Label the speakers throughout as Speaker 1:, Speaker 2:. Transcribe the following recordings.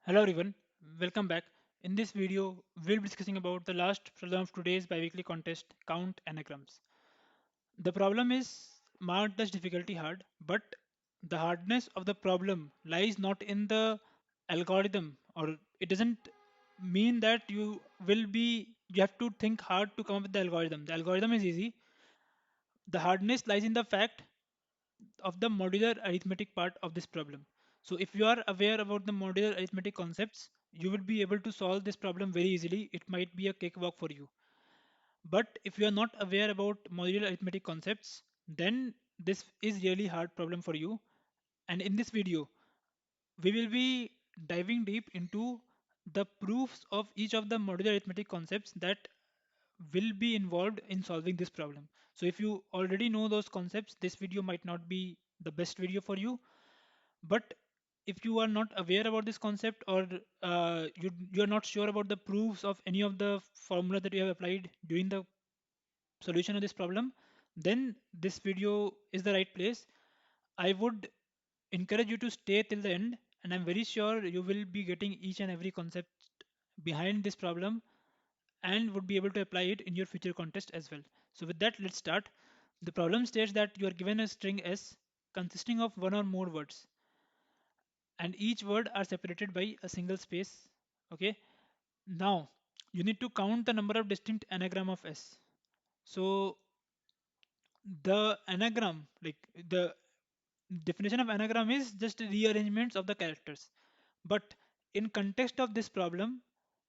Speaker 1: Hello everyone, welcome back. In this video, we'll be discussing about the last problem of today's biweekly contest, Count Anagrams. The problem is marked as difficulty hard, but the hardness of the problem lies not in the algorithm, or it doesn't mean that you have to think hard to come up with the algorithm. The algorithm is easy. The hardness lies in the fact of the modular arithmetic part of this problem. So if you are aware about the modular arithmetic concepts, you will be able to solve this problem very easily. It might be a cakewalk for you. But if you are not aware about modular arithmetic concepts, then this is really hard problem for you. And in this video, we will be diving deep into the proofs of each of the modular arithmetic concepts that will be involved in solving this problem. So if you already know those concepts, this video might not be the best video for you. But if you are not aware about this concept, or you're not sure about the proofs of any of the formula that you have applied during the solution of this problem, then this video is the right place. I would encourage you to stay till the end, and I'm very sure you will be getting each and every concept behind this problem and would be able to apply it in your future contest as well. So with that, let's start. The problem states that you are given a string S consisting of one or more words, and each word are separated by a single space. Okay. Now you need to count the number of distinct anagram of S. So the anagram, like the definition of anagram is just rearrangements of the characters. But in context of this problem,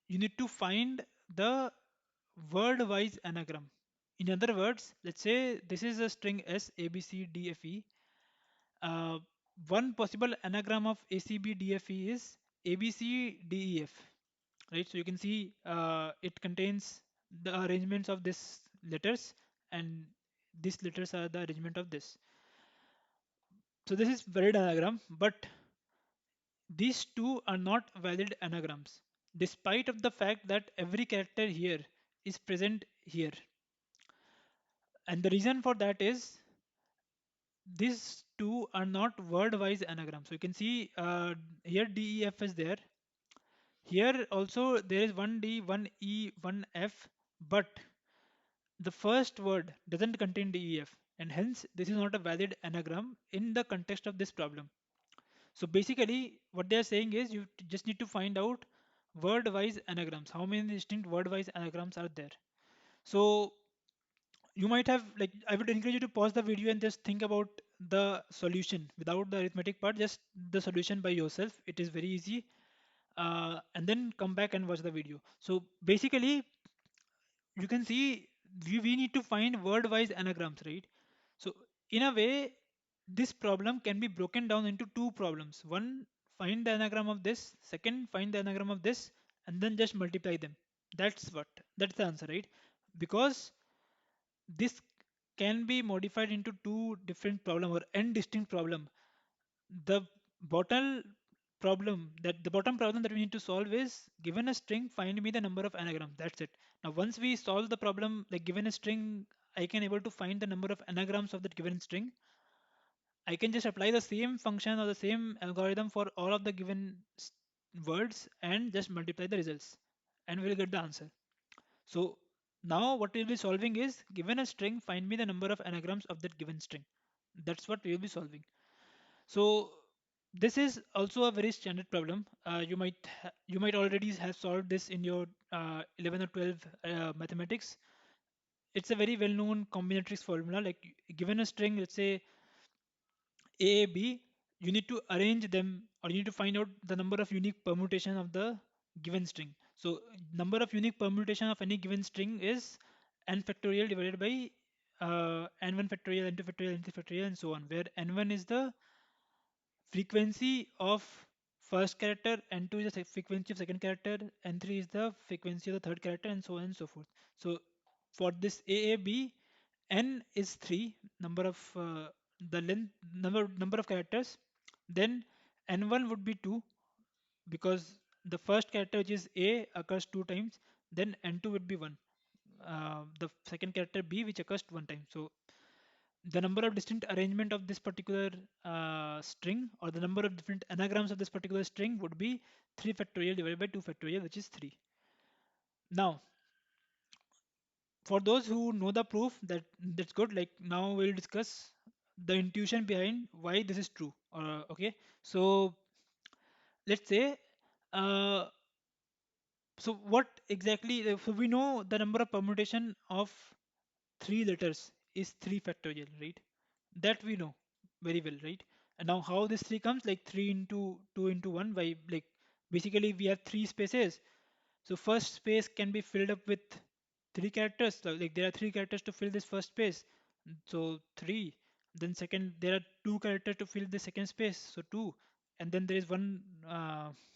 Speaker 1: you need to find the word-wise anagram. In other words, let's say this is a string S, A, B, C, D, F, E. Uh, One possible anagram of A, C, B, D, F, E is A, B, C, D, E, F. Right? So you can see it contains the arrangements of this letters, and these letters are the arrangement of this. So this is valid anagram, but these two are not valid anagrams, despite of the fact that every character here is present here. And the reason for that is these two are not word-wise anagrams. So you can see here DEF is there. Here also there is one D, one E, one F, but the first word doesn't contain DEF, and hence this is not a valid anagram in the context of this problem. So basically, what they are saying is you just need to find out word-wise anagrams. How many distinct word-wise anagrams are there? So you might have, like, I would encourage you to pause the video and just think about the solution without the arithmetic part, just the solution by yourself. It is very easy. And then come back and watch the video. So basically, you can see we need to find word-wise anagrams, right? So in a way, this problem can be broken down into two problems. One, find the anagram of this. Second, find the anagram of this, and then just multiply them. That's the answer, right? Because this can be modified into two different problem or n distinct problem. The bottom problem that we need to solve is, given a string, find me the number of anagrams. That's it. Now once we solve the problem, like given a string, I can able to find the number of anagrams of that given string. I can just apply the same function or the same algorithm for all of the given words and just multiply the results, and we'll get the answer. So now what we'll be solving is, given a string, find me the number of anagrams of that given string. That's what we'll be solving. So this is also a very standard problem. You might already have solved this in your 11 or 12 mathematics. It's a very well-known combinatorics formula. Like, given a string, let's say A, B, you need to arrange them, or you need to find out the number of unique permutation of the given string. So number of unique permutation of any given string is n factorial divided by n1 factorial, n2 factorial, n3 factorial, and so on, where n1 is the frequency of first character, n2 is the frequency of second character, n3 is the frequency of the third character, and so on and so forth. So for this AAB, n is 3, number of the length number of characters. Then n1 would be 2, because the first character, which is A, occurs 2 times. Then n2 would be 1, the second character B, which occurs 1 time. So the number of distinct arrangement of this particular string, or the number of different anagrams of this particular string, would be 3 factorial divided by 2 factorial, which is 3. Now, for those who know the proof, that's good. Like, now we'll discuss the intuition behind why this is true. Okay, so let's say, uh, so what exactly, so we know the number of permutation of three letters is 3 factorial, right? That we know very well, right? And now how this 3 comes, like 3 into 2 into 1, by like, basically we have three spaces. So first space can be filled up with three characters. So like, there are three characters to fill this first space, so 3. Then second, there are two characters to fill the second space, so 2. And then there is one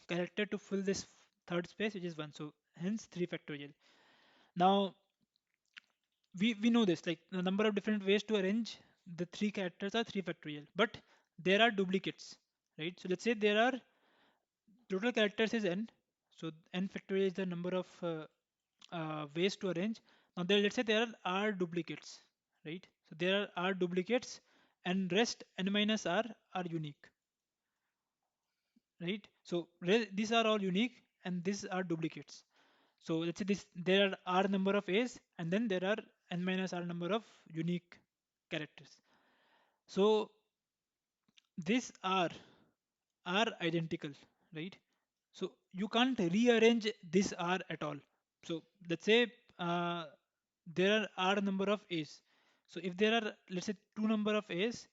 Speaker 1: character to fill this third space, which is 1. So hence 3 factorial. Now we know this, like the number of different ways to arrange the three characters are 3 factorial, but there are duplicates, right? So let's say there are total characters is n, so n factorial is the number of ways to arrange. Now there, let's say there are duplicates, right? So there are duplicates, and rest n minus r are unique, right? So these are all unique, and these are duplicates. So let's say this, there are r number of a's, and then there are n minus r number of unique characters. So these are identical, right? So you can't rearrange this r at all. So let's say, uh, there are r number of a's. So if there are, let's say, two number of a's,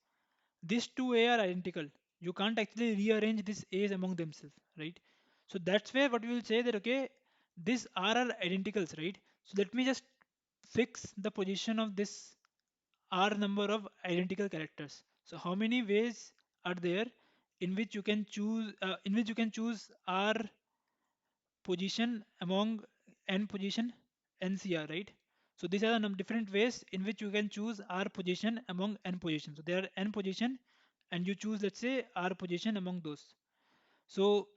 Speaker 1: these two a are identical. You can't actually rearrange these a's among themselves, right? So that's where what we will say that, okay, these r are identicals, right? So let me just fix the position of this r number of identical characters. So how many ways are there in which you can choose, r position among n position ncr, right? So these are the different ways in which you can choose r position among n positions. So there are n position, and you choose, let's say, r position among those. So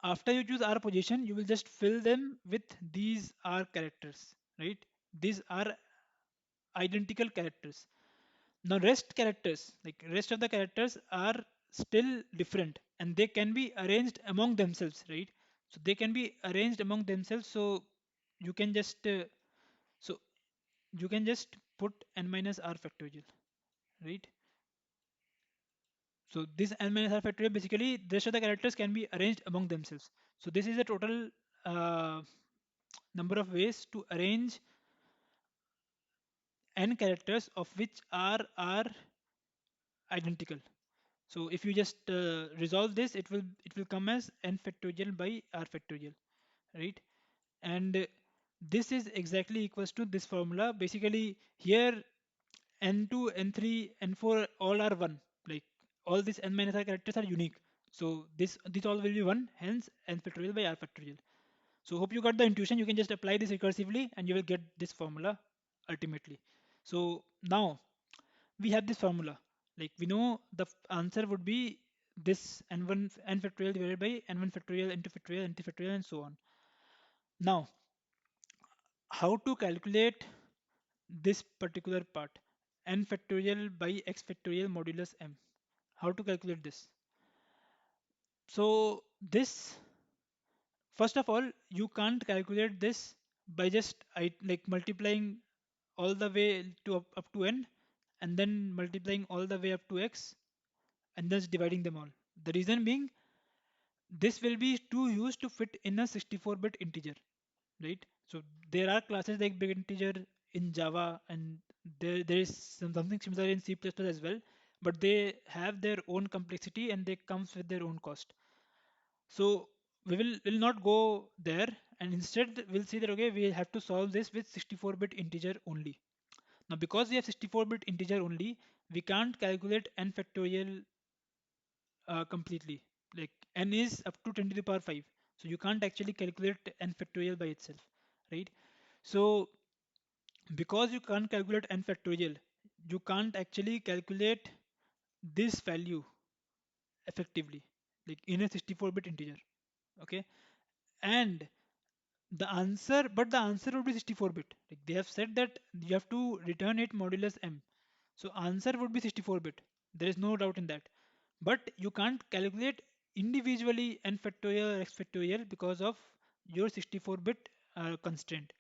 Speaker 1: after you choose r position, you will just fill them with these r characters, right? These are identical characters. Now rest characters, like rest of the characters, are still different, and they can be arranged among themselves, right? So they can be arranged among themselves. So you can just so you can just put n minus r factorial, right? So this n minus r factorial, basically the rest of the characters can be arranged among themselves. So this is the total number of ways to arrange n characters, of which r are identical. So if you just resolve this, it will come as n factorial by r factorial, right? And this is exactly equals to this formula. Basically here, n2, n3, n4 all are 1. Like, all these n minus r characters are unique. So this all will be 1, hence n factorial by r factorial. So hope you got the intuition. You can just apply this recursively and you will get this formula ultimately. So now we have this formula. Like, we know the answer would be this n1 n factorial divided by n1 factorial into factorial into factorial and so on. Now, how to calculate this particular part, n factorial by x factorial modulus m? How to calculate this? So this, first of all, you can't calculate this by just like multiplying all the way to up to n, and then multiplying all the way up to x, and just dividing them all. The reason being, this will be too huge to fit in a 64-bit integer, right? So there are classes like big integer in Java, and there is something similar in C++ as well, but they have their own complexity and they comes with their own cost. So we will not go there, and instead we'll see that, okay, we have to solve this with 64-bit integer only. Now because we have 64-bit integer only, we can't calculate n factorial completely. Like, n is up to 10 to the power 5. So you can't actually calculate n factorial by itself, right? So because you can't calculate n factorial, you can't actually calculate this value effectively, like in a 64-bit integer. Okay. And the answer would be 64-bit. Like, they have said that you have to return it modulus m. So answer would be 64 bit. There is no doubt in that. But you can't calculate individually n factorial or x factorial because of your 64 bit constraint.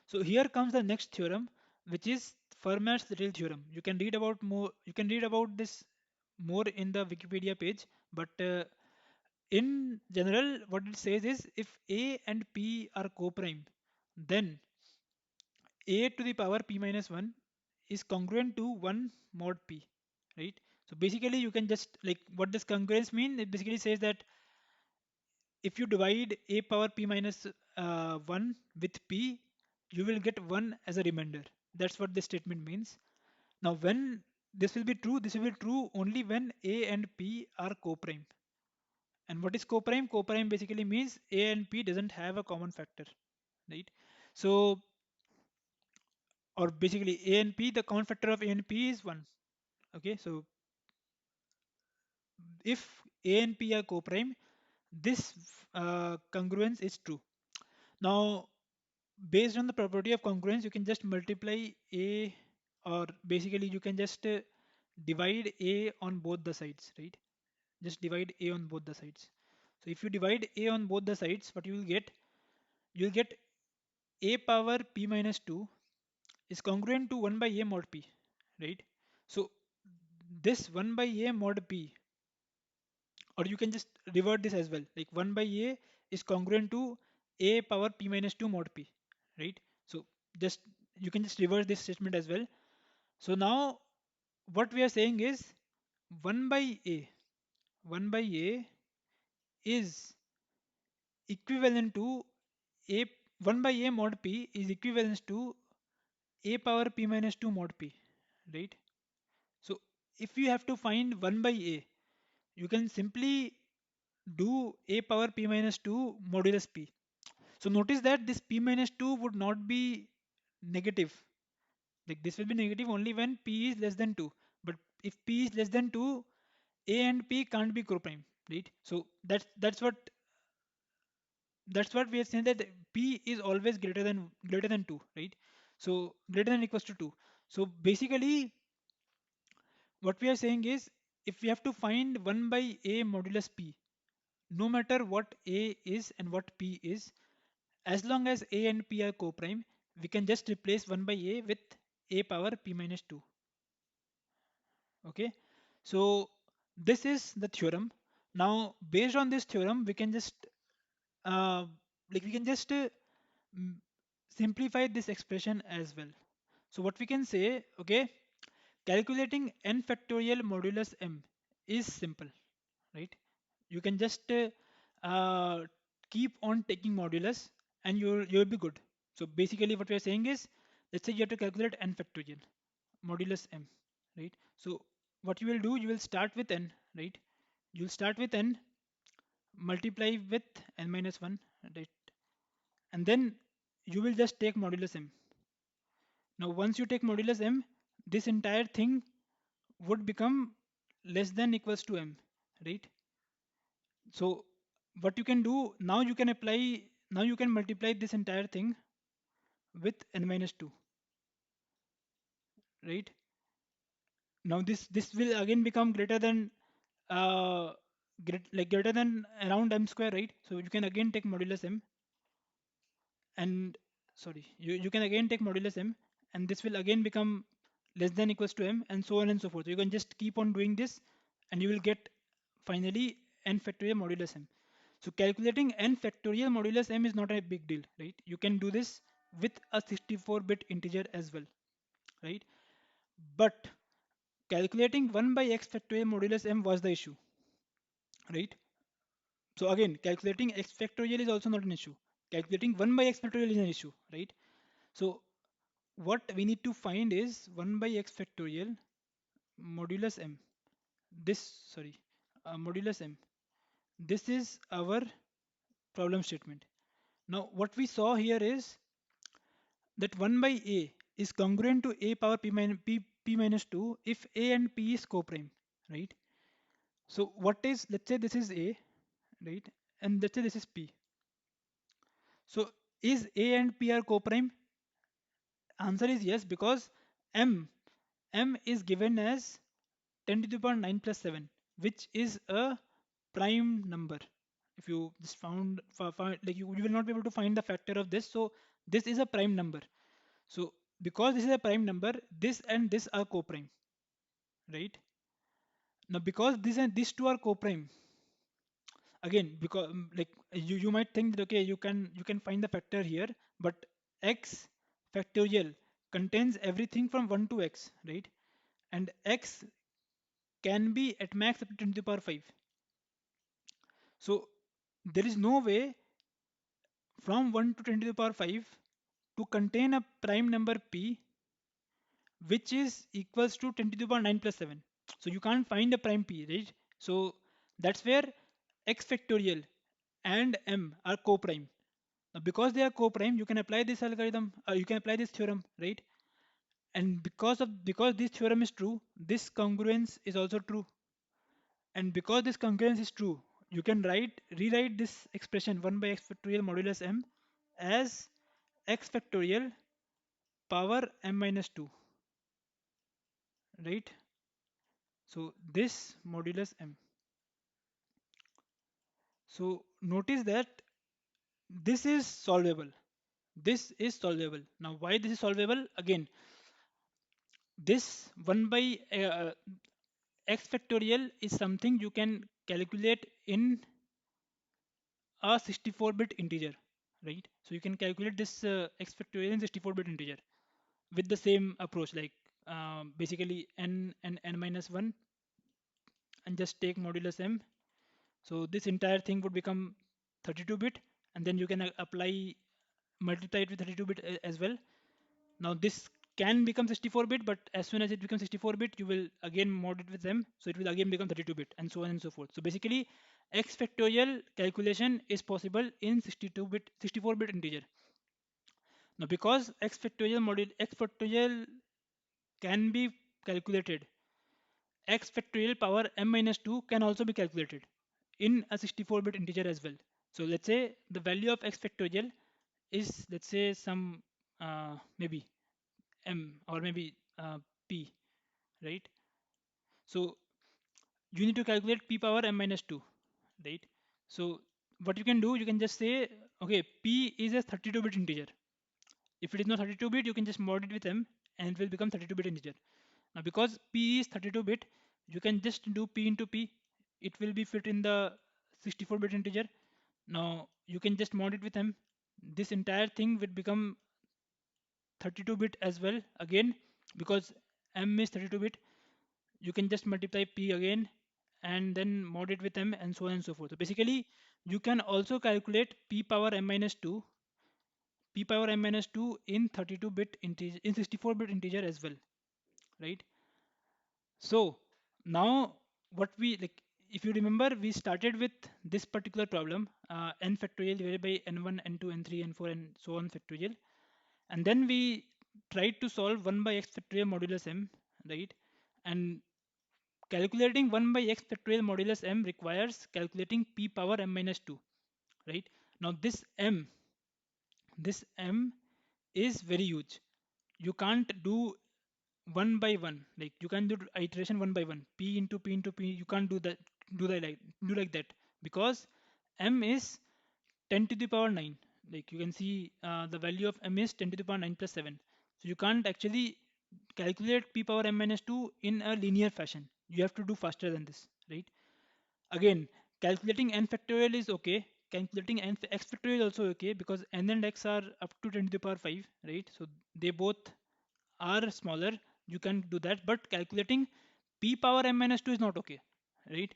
Speaker 1: So here comes the next theorem, which is Fermat's little theorem. You can read about more. You can read about this more in the Wikipedia page. But in general, what it says is if A and P are co-prime, then A to the power P minus 1 is congruent to 1 mod P, right? So basically, you can just like what does congruence mean? It basically says that if you divide A power P minus 1 with P, you will get 1 as a remainder. That's what this statement means. Now, when this will be true, this will be true only when A and P are co-prime. And what is co-prime? Co-prime basically means A and P doesn't have a common factor, right? So, or basically A and P, the common factor of A and P is 1. Okay, so if A and P are co-prime, this congruence is true. Now, based on the property of congruence, you can just multiply A, or basically you can just divide A on both the sides, right? Just divide A on both the sides. So if you divide A on both the sides, what you will get? You'll get A power P minus 2 is congruent to 1 by A mod P, right? So this 1 by A mod P, or you can just revert this as well, like 1 by A is congruent to A power P minus 2 mod P, right? So just you can just reverse this statement as well. So now what we are saying is 1 by A, 1 by A is equivalent to A, 1 by A mod P is equivalent to A power P minus 2 mod P, right? So if you have to find 1 by A, you can simply do A power P minus 2 modulus P. So notice that this P minus 2 would not be negative. Like this will be negative only when P is less than 2. But if P is less than 2, A and P can't be coprime, right? So that's what we are saying, that P is always greater than 2, right? So greater than equals to 2. So basically what we are saying is if we have to find 1 by A modulus P, no matter what A is and what P is, as long as A and P are co-prime, we can just replace 1 by A with A power P minus 2. Okay, so this is the theorem. Now based on this theorem we can just uh, we can just mm, simplify this expression as well. So what we can say, okay, calculating n factorial modulus m is simple, right? You can just uh, keep on taking modulus and you'll be good. So basically what we are saying is, let's say you have to calculate n factorial modulus m, right? So what you will do, you will start with n, right? You'll start with n, multiply with n minus 1, right? And then you will just take modulus m. Now once you take modulus m, this entire thing would become less than equals to m, right? So what you can do now, you can multiply this entire thing with n minus 2, right? Now this will again become greater than greater than around m square, right? So you can again take modulus m, and sorry, you can again take modulus m, and this will again become less than equals to m, and so on and so forth. So you can just keep on doing this and you will get finally n factorial modulus m. So calculating n factorial modulus m is not a big deal, right? You can do this with a 64-bit integer as well, right? But calculating 1 by x factorial modulus m was the issue, right? So again, calculating x factorial is also not an issue. Calculating 1 by x factorial is an issue, right? So what we need to find is 1 by x factorial modulus m. This, sorry, modulus m. This is our problem statement. Now what we saw here is that 1 by a is congruent to a power p minus 2 if a and p is coprime, right? So what is, let's say this is a, right? And let's say this is p. So is a and p are coprime? Answer is yes, because m m is given as 10 to the power 9 plus 7, which is a prime number. If you just find like you will not be able to find the factor of this, so this is a prime number. So because this is a prime number, this and this are co-prime, right? Now because this and these two are co-prime, again because like you might think that okay you can find the factor here, but x factorial contains everything from 1 to x, right? And x can be at max up to 10 to the power 5. So there is no way from 1 to 10 to the power 5 to contain a prime number p which is equals to 10 to the power 9 plus 7. So you can't find a prime p, right? So that's where x factorial and m are co-prime. Now because they are co-prime, you can apply this algorithm, you can apply this theorem, right? And because this theorem is true, this congruence is also true. And because this congruence is true, you can rewrite this expression 1 by x factorial modulus m as x factorial power m minus 2, right? So this modulus m. So notice that this is solvable. This is solvable. Now why this is solvable? Again, this 1 by x factorial is something you can calculate in a 64-bit integer, right? So you can calculate this x factorial in 64-bit integer with the same approach, like basically n and n minus 1, and just take modulus m. So this entire thing would become 32-bit, and then you can apply multiply it with 32-bit as well. Now this can become 64-bit, but as soon as it becomes 64-bit, you will again mod it with m, so it will again become 32-bit, and so on and so forth. So basically, x factorial calculation is possible in 62-bit, 64-bit integer. Now because x factorial can be calculated, x factorial power m minus 2 can also be calculated in a 64-bit integer as well. So let's say the value of x factorial is, let's say, some maybe m or maybe p, right? So you need to calculate p power m minus 2, right? So what you can do, you can just say, okay, p is a 32-bit integer. If it is not 32-bit, you can just mod it with m and it will become 32-bit integer. Now because p is 32-bit, you can just do p into p. It will be fit in the 64-bit integer. Now you can just mod it with m. This entire thing will become 32-bit as well again, because m is 32-bit. You can just multiply p again and then mod it with m, and so on and so forth. So basically you can also calculate p power m minus 2, p power m minus 2 in 32-bit integer, in 64-bit integer as well, right? So now what we like, if you remember, we started with this particular problem, n factorial divided by n1, n2, n3, n4, and so on factorial. And then we tried to solve 1 by x factorial modulus m, right? And calculating 1 by x factorial modulus m requires calculating p power m minus 2, right? Now this m is very huge. You can't do one by one, like you can do iteration one by one, p into p into p. You can't do like that, because m is 10 to the power 9. Like you can see, the value of m is 10 to the power 9 plus 7. So you can't actually calculate p power m minus 2 in a linear fashion. You have to do faster than this, right? Again, calculating n factorial is okay. Calculating x factorial is also okay, because n and x are up to 10 to the power 5, right? So they both are smaller. You can do that, but calculating p power m minus 2 is not okay, right?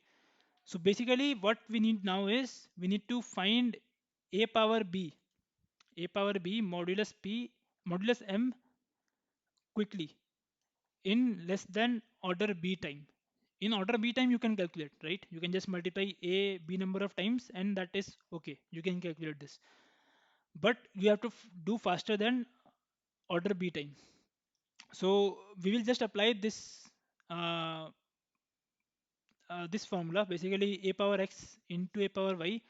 Speaker 1: So basically what we need now is we need to find a power b, modulus p, modulus m quickly in less than order b time. In order b time you can calculate, right? You can just multiply a b number of times and that is okay. You can calculate this. But you have to do faster than order b time. So we will just apply uh, this formula. Basically a power x into a power y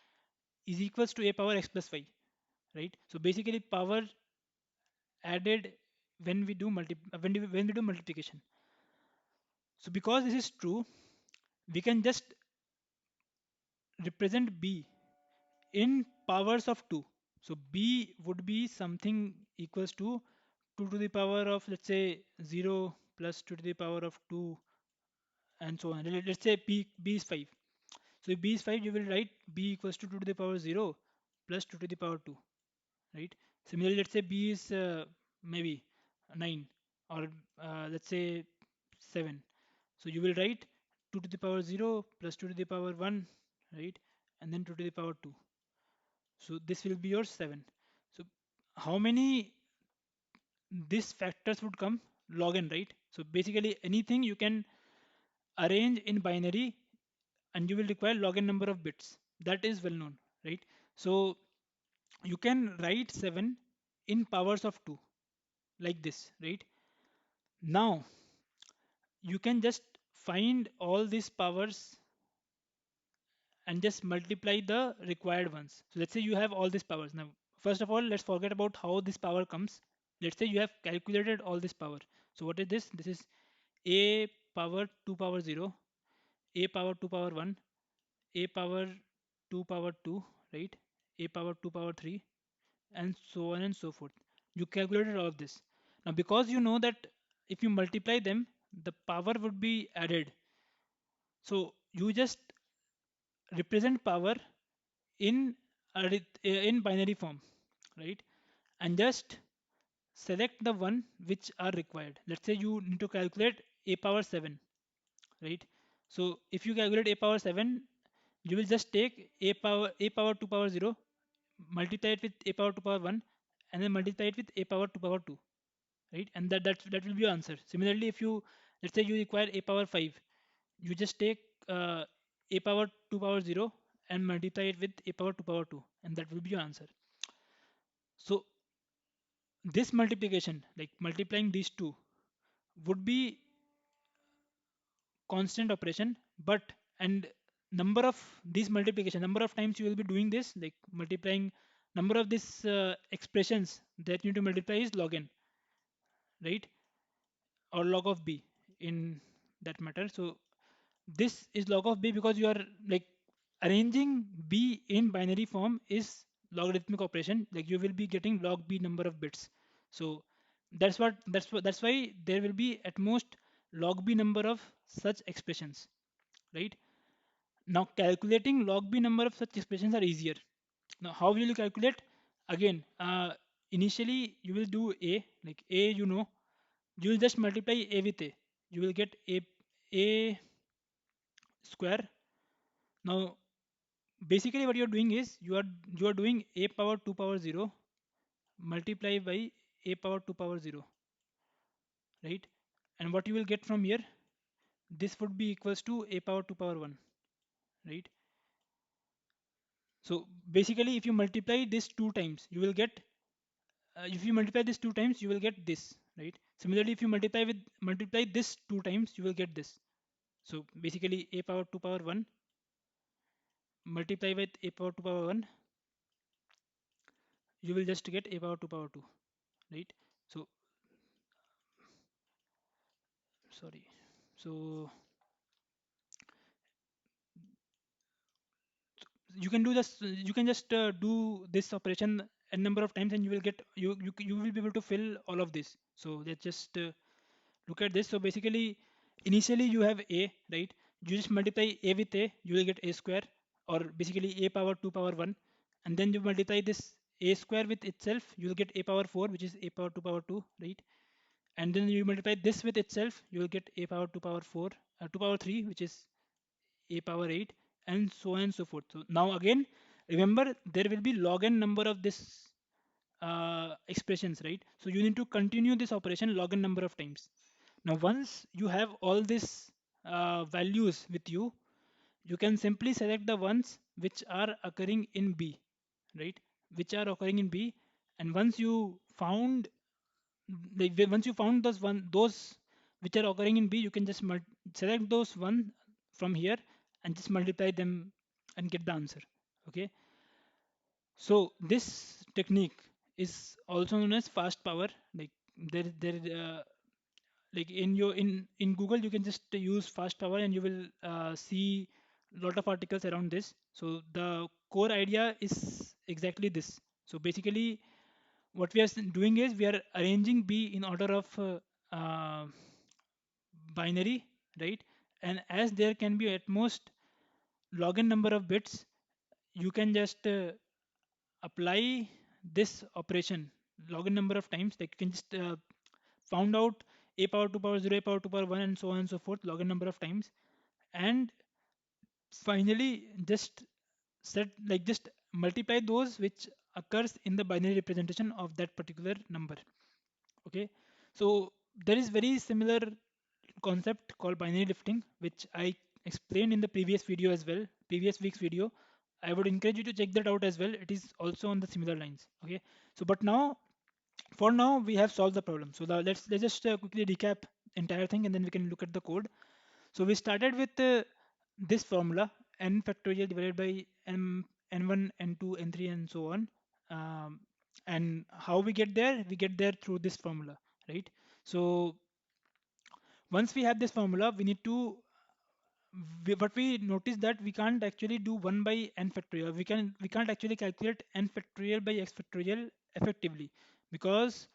Speaker 1: is equals to a power x plus y, right? So basically power added when we do multiplication. So because this is true, we can just represent b in powers of 2. So b would be something equals to 2 to the power of, let's say, 0 plus 2 to the power of 2, and so on. Let's say b is 5. So if b is 5, you will write b equals to 2 to the power 0 plus 2 to the power 2, right? Similarly, let's say b is maybe 9, or let's say 7. So you will write 2 to the power 0 plus 2 to the power 1, right? And then 2 to the power 2. So this will be your 7. So how many these factors would come? Log n, right? So basically anything you can arrange in binary and you will require log n number of bits. That is well known, right? So you can write 7 in powers of 2 like this, right? Now you can just find all these powers and just multiply the required ones. So let's say you have all these powers. Now, first of all, let's forget about how this power comes. Let's say you have calculated all this power. So what is this? This is a power 2 power 0, a power 2 power 1, a power 2 power 2, right? A power 2 power 3, and so on and so forth. You calculated all of this. Now, because you know that if you multiply them, the power would be added. So you just represent power in in binary form, right? And just select the one which are required. Let's say you need to calculate a power 7, right? So if you calculate a power 7, you will just take a power 2 power 0, multiply it with a power 2 power 1, and then multiply it with a power 2 power 2, right? And that will be your answer. Similarly, if you, let's say you require a power 5, you just take a power 2 power 0 and multiply it with a power 2 power 2, and that will be your answer. So this multiplication, like multiplying these two, would be constant operation, but and number of these multiplication, number of times you will be doing this, like multiplying number of these expressions that you need to multiply is log n, right? Or log of b in that matter. So this is log of b because you are like arranging b in binary form is logarithmic operation. Like you will be getting log b number of bits. So that's why there will be at most log b number of such expressions, right? Now calculating log b number of such expressions are easier. Now how will you calculate? Again, initially you will do a, like a, you will just multiply a with a. You will get a square. Now basically what you're doing is you are doing a power 2 power 0 multiply by a power 2 power 0, right? And what you will get from here, this would be equals to a power 2 power 1, right? So basically if you multiply this two times, you will get if you multiply this two times, you will get this, right? Similarly, if you multiply this two times, you will get this. So basically a power 2 power 1 multiply with a power 2 power 1, you will just get a power 2 power 2, right? So sorry. So you can do this, you can just do this operation a number of times and you will get you will be able to fill all of this. So let's just look at this. So basically initially you have a, right? You just multiply a with a, you will get a square, or basically a power 2 power 1, and then you multiply this a square with itself, you will get a power 4, which is a power 2 power 2, right? And then you multiply this with itself, you will get a power 2 power 4, 2 power 3, which is a power 8, and so on and so forth. So now again, remember there will be log n number of this expressions, right? So you need to continue this operation log n number of times. Now once you have all these values with you, you can simply select the ones which are occurring in b, right? Which are occurring in b. And once you found, once you found those which are occurring in b, you can just select those one from here and just multiply them and get the answer. Okay, so this technique is also known as fast power. Like there like in your in Google, you can just use fast power and you will see lot of articles around this. So the core idea is exactly this. So basically, what we are doing is we are arranging B in order of uh, binary, right? And as there can be at most log n number of bits, you can just apply this operation log n number of times. Like you can just found out a power 2 power 0, a power 2 power 1, and so on and so forth, log n number of times. And finally, just set like just multiply those which occurs in the binary representation of that particular number. Okay, so there is very similar concept called binary lifting, which I explained in the previous video as well, previous week's video. I would encourage you to check that out as well. It is also on the similar lines. Okay, so but now for now we have solved the problem. So let's just quickly recap entire thing and then we can look at the code. So we started with this formula n factorial divided by n1, n2, n3, and so on. Um, and how we get there? We get there through this formula, right? So once we have this formula, we need to but we notice that we can't actually do 1 by n factorial. We can't actually calculate n factorial by x factorial effectively because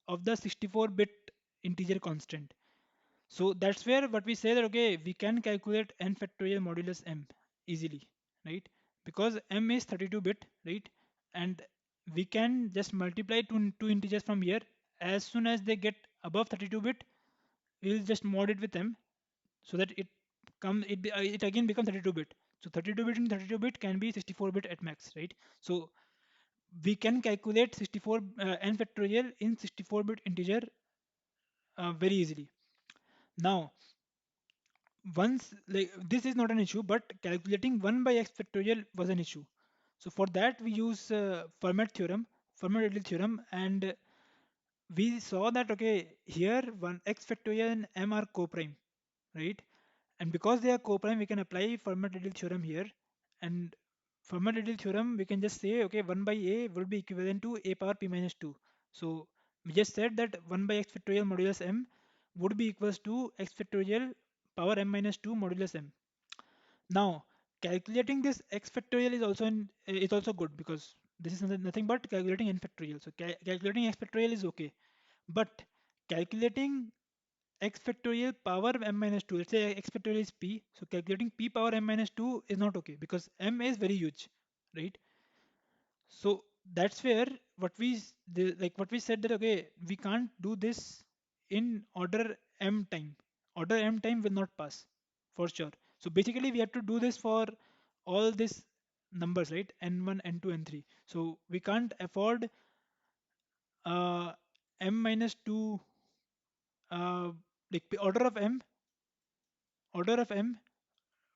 Speaker 1: of the 64-bit integer constant. So that's where what we say that okay, we can calculate n factorial modulus m easily, right? Because m is 32-bit, right? And we can just multiply two integers from here. As soon as they get above 32-bit, we'll just mod it with m so that it again becomes 32-bit. So 32-bit and 32-bit can be 64-bit at max, right? So we can calculate 64 n factorial in 64-bit integer very easily. Now, once like this is not an issue, but calculating 1 by x factorial was an issue. So for that we use Fermat theorem, and we saw that okay, here 1 x factorial and m are co-prime, right? And because they are co-prime, we can apply Fermat theorem here. And Fermat theorem, we can just say okay, 1 by a will be equivalent to a power p minus 2. So we just said that 1 by x factorial modulus m would be equals to x factorial power m minus 2 modulus m. Now, calculating this x factorial is also good because this is nothing but calculating n factorial. So calculating x factorial is okay, but calculating x factorial power m minus 2, let's say x factorial is p, so calculating p power m minus 2 is not okay because m is very huge, right? So that's where what we said that okay, we can't do this in order m time. Order m time will not pass for sure. So basically we have to do this for all these numbers, right? N1, N2, N3. So we can't afford uh, m minus 2 like order of m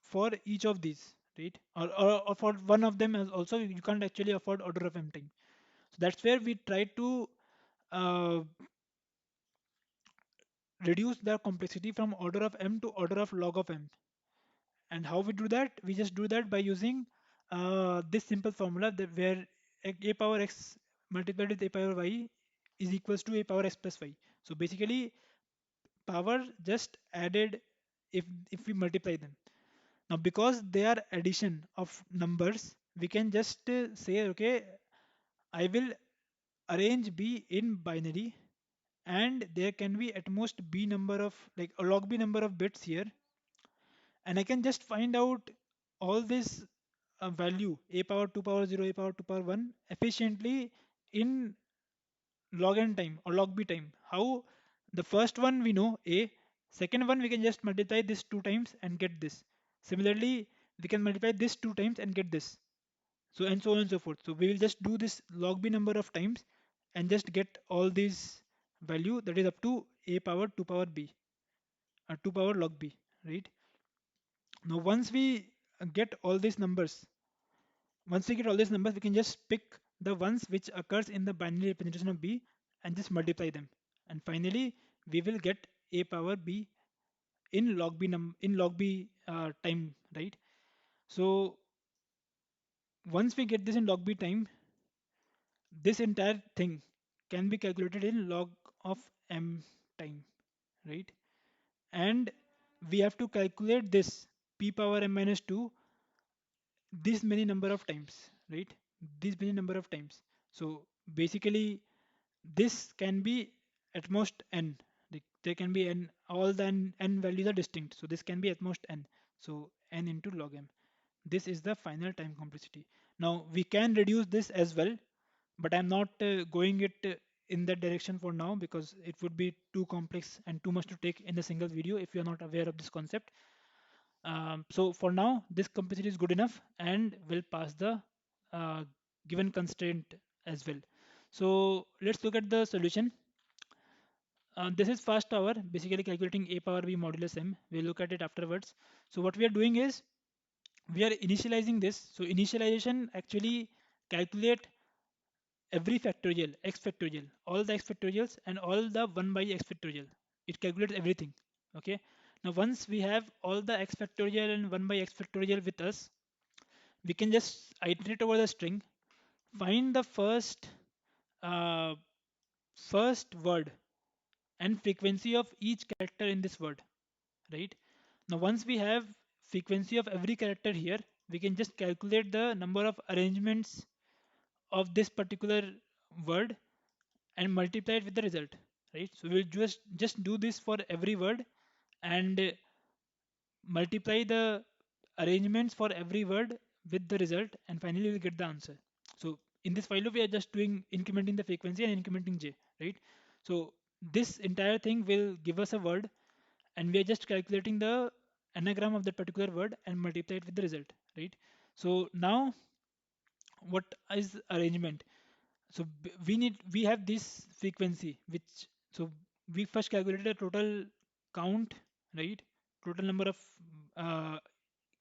Speaker 1: for each of these, right? Or for one of them as also you can't actually afford order of m time. So that's where we try to uh, reduce the complexity from order of m to order of log of m. And how we do that? We just do that by using this simple formula that where a power x multiplied with a power y is equals to a power x plus y. So basically, power just added if we multiply them. Now, because they are addition of numbers, we can just say, okay, I will arrange B in binary, and there can be at most B number of like a log B number of bits here, and I can just find out all this value a power 2 power 0, a power 2 power 1 efficiently in log n time or log b time. How? The first one we know a, second one we can just multiply this two times and get this. Similarly, we can multiply this two times and get this. So and so on and so forth. So we will just do this log b number of times and just get all these value that is up to a power 2 power b or 2 power log b, right? Now once we get all these numbers, we can just pick the ones which occurs in the binary representation of b and just multiply them. And finally, we will get a power b in log b time, right? So once we get this in log b time, this entire thing can be calculated in log of m time, right? and we have to calculate this p power m minus 2 this many number of times, right? This many number of times. So basically this can be at most n. There can be n, all the n values are distinct, so this can be at most n. So n into log m, this is the final time complexity. Now we can reduce this as well, but I'm not going it in that direction for now because it would be too complex and too much to take in a single video if you're not aware of this concept. So for now, this complexity is good enough and will pass the uh, given constraint as well. So let's look at the solution. This is first hour, basically calculating a power b modulus m. We'll look at it afterwards. So what we are doing is we are initializing this. So initialization actually calculate every factorial, x factorial, all the x factorials and all the 1 by x factorial. It calculates everything. Okay. Now once we have all the x factorial and 1 by x factorial with us, we can just iterate over the string, find the uh, first word and frequency of each character in this word, right? Now once we have frequency of every character here, we can just calculate the number of arrangements of this particular word and multiply it with the result, right? So we'll just do this for every word and multiply the arrangements for every word with the result, and finally we'll get the answer. So in this while loop we are just doing incrementing the frequency and incrementing j, right? So this entire thing will give us a word and we are just calculating the anagram of that particular word and multiply it with the result, right? So now what is arrangement? So we have this frequency which, so we first calculated a total count, right? Total number of uh,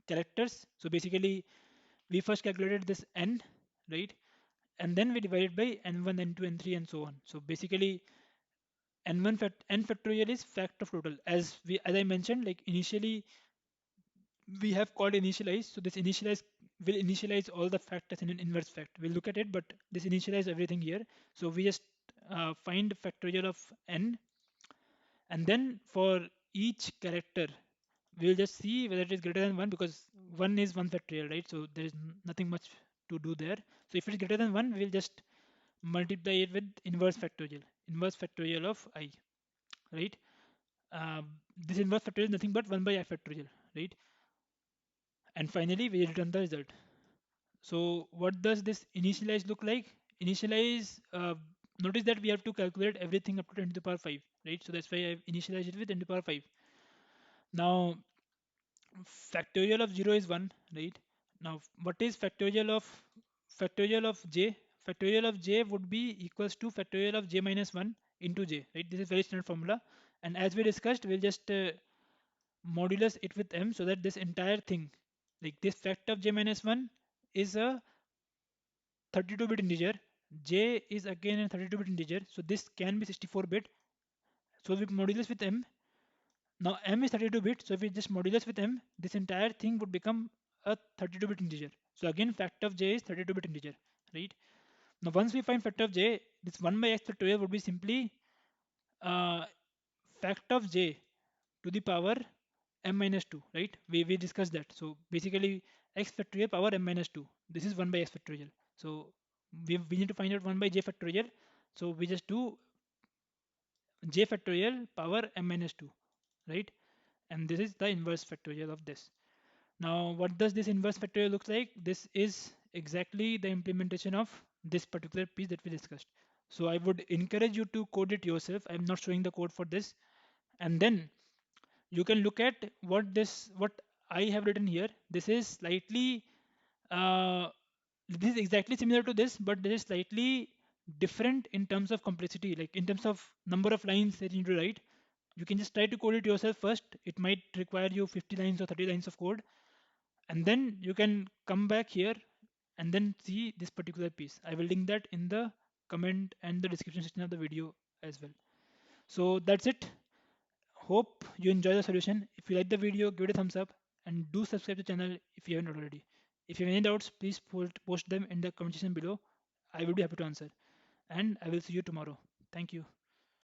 Speaker 1: characters. So basically we first calculated this n, right? And then we divided by n1, n2, n3 and so on. So basically n factorial is fact of total. As I mentioned, like initially we have called initialize. So this initialize will initialize all the factors in an inverse fact. We'll look at it, but this initialize everything here. So we just find factorial of n, and then for each character, we'll just see whether it is greater than 1 because 1 is 1 factorial, right? So there is nothing much to do there. So if it is greater than 1, we'll just multiply it with inverse factorial of I, right? This inverse factorial is nothing but 1 by I factorial, right? And finally, we return the result. So what does this initialize look like? Initialize, notice that we have to calculate everything up to 10 to the power 5, right? So that's why I've initialized it with 10 to the power 5. Now, factorial of 0 is 1, right? Now, what is factorial of j? Factorial of j would be equals to factorial of j minus 1 into j, right? This is very standard formula. And as we discussed, we'll just modulus it with m so that this entire thing, like this fact of j minus 1 is a 32-bit integer. J is again a 32-bit integer, so this can be 64-bit. So we modulus with m. Now m is 32-bit, so if we just modulus with m, this entire thing would become a 32-bit integer. So again, factor of j is 32-bit integer, right? Now once we find factor of j, this 1 by x factorial would be simply uh, fact of j to the power m minus 2, right? We discussed that. So basically x factorial power m minus 2. This is 1 by x factorial. So we need to find out 1 by j factorial. So we just do j factorial power m minus 2, right? And this is the inverse factorial of this. Now what does this inverse factorial look like? This is exactly the implementation of this particular piece that we discussed. So I would encourage you to code it yourself. I'm not showing the code for this. And then you can look at what I have written here. This is slightly uh, this is exactly similar to this, but this is slightly different in terms of complexity, like in terms of number of lines that you need to write. You can just try to code it yourself first. It might require you 50 lines or 30 lines of code, and then you can come back here and then see this particular piece. I will link that in the comment and the description section of the video as well. So that's it. Hope you enjoy the solution. If you like the video, give it a thumbs up and do subscribe to the channel if you haven't already. If you have any doubts, please post them in the comment section below. I will be happy to answer. And I will see you tomorrow. Thank you.